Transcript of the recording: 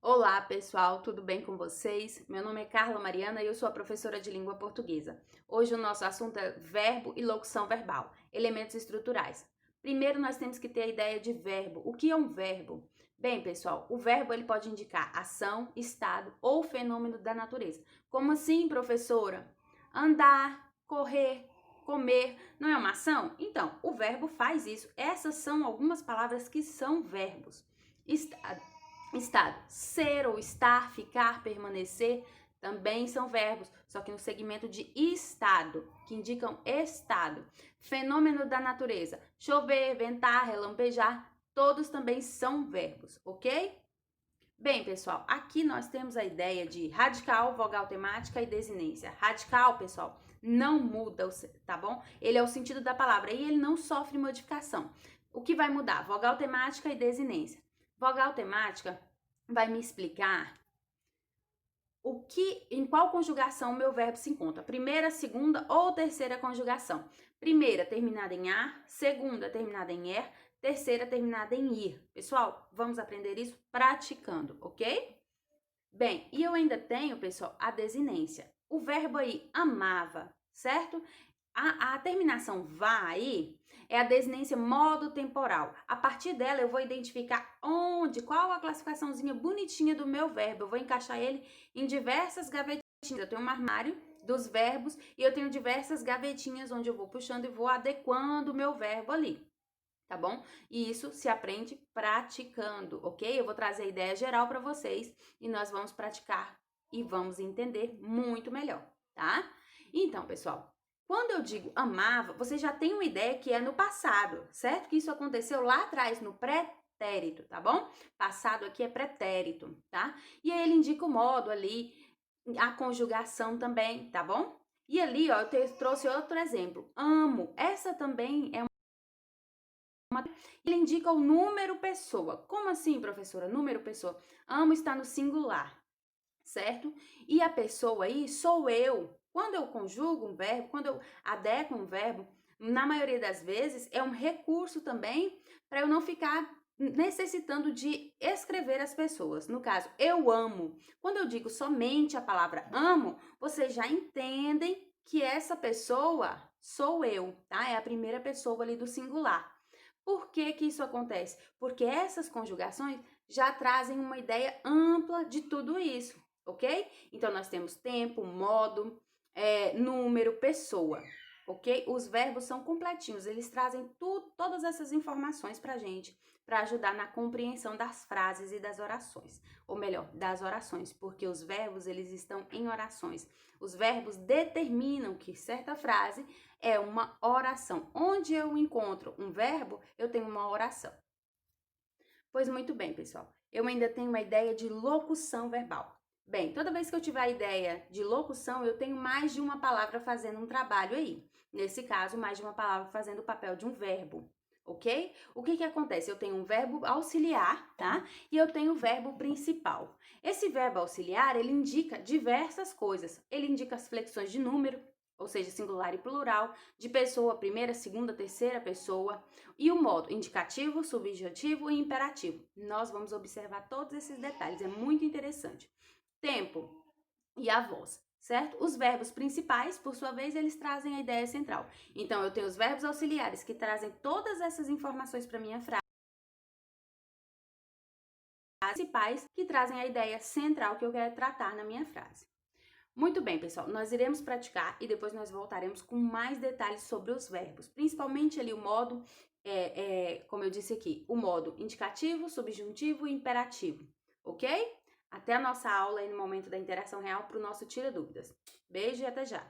Olá, pessoal, tudo bem com vocês? Meu nome é Carla Mariana e eu sou a professora de língua portuguesa. Hoje o nosso assunto é verbo e locução verbal, elementos estruturais. Primeiro nós temos que ter a ideia de verbo. O que é um verbo? Bem, pessoal, o verbo ele pode indicar ação, estado ou fenômeno da natureza. Como assim, professora? Andar, correr, comer, não é uma ação? Então, o verbo faz isso. Essas são algumas palavras que são verbos. Estado, ser ou estar, ficar, permanecer, também são verbos, só que no segmento de estado, que indicam estado. Fenômeno da natureza, chover, ventar, relampejar, todos também são verbos, ok? Bem, pessoal, aqui nós temos a ideia de radical, vogal temática e desinência. Radical, pessoal, não muda, tá bom? Ele é o sentido da palavra e ele não sofre modificação. O que vai mudar? Vogal temática e desinência. Vogal temática vai me explicar em qual conjugação o meu verbo se encontra. Primeira, segunda ou terceira conjugação. Primeira terminada em ar, segunda terminada em er, terceira terminada em ir. Pessoal, vamos aprender isso praticando, ok? Bem, e eu ainda tenho, pessoal, a desinência. O verbo aí amava, certo? A terminação vá aí é a desinência modo temporal. A partir dela eu vou identificar qual a classificaçãozinha bonitinha do meu verbo. Eu vou encaixar ele em diversas gavetinhas. Eu tenho um armário dos verbos e eu tenho diversas gavetinhas onde eu vou puxando e vou adequando o meu verbo ali. Tá bom? E isso se aprende praticando, ok? Eu vou trazer a ideia geral para vocês e nós vamos praticar e vamos entender muito melhor, tá? Então, pessoal, quando eu digo amava, você já tem uma ideia que é no passado, certo? Que isso aconteceu lá atrás, no pretérito, tá bom? Passado aqui é pretérito, tá? E aí ele indica o modo ali, a conjugação também, tá bom? E ali, ó, eu trouxe outro exemplo. Amo. Essa também é ele indica o número pessoa. Como assim, professora? Número pessoa. Amo está no singular, certo? E a pessoa aí sou eu. Quando eu conjugo um verbo, quando eu adequo um verbo, na maioria das vezes é um recurso também para eu não ficar necessitando de escrever as pessoas. No caso, eu amo. Quando eu digo somente a palavra amo, vocês já entendem que essa pessoa sou eu, tá? É a primeira pessoa ali do singular. Por que que isso acontece? Porque essas conjugações já trazem uma ideia ampla de tudo isso, ok? Então, nós temos tempo, modo, número, pessoa, ok? Os verbos são completinhos, eles trazem todas essas informações pra gente, para ajudar na compreensão das frases e das orações, ou melhor, das orações, porque os verbos, eles estão em orações. Os verbos determinam que certa frase é uma oração. Onde eu encontro um verbo, eu tenho uma oração. Pois muito bem, pessoal. Eu ainda tenho uma ideia de locução verbal. Bem, toda vez que eu tiver a ideia de locução, eu tenho mais de uma palavra fazendo um trabalho aí. Nesse caso, mais de uma palavra fazendo o papel de um verbo, ok? O que que acontece? Eu tenho um verbo auxiliar, tá? E eu tenho o verbo principal. Esse verbo auxiliar, ele indica diversas coisas. Ele indica as flexões de número, ou seja, singular e plural, de pessoa, primeira, segunda, terceira pessoa, e o modo indicativo, subjuntivo e imperativo. Nós vamos observar todos esses detalhes, é muito interessante. Tempo e a voz, certo? Os verbos principais, por sua vez, eles trazem a ideia central. Então, eu tenho os verbos auxiliares que trazem todas essas informações para minha frase, principais que trazem a ideia central que eu quero tratar na minha frase. Muito bem, pessoal, nós iremos praticar e depois nós voltaremos com mais detalhes sobre os verbos, principalmente ali o modo, como eu disse aqui, o modo indicativo, subjuntivo e imperativo, ok? Até a nossa aula aí no momento da interação real para o nosso Tira Dúvidas. Beijo e até já!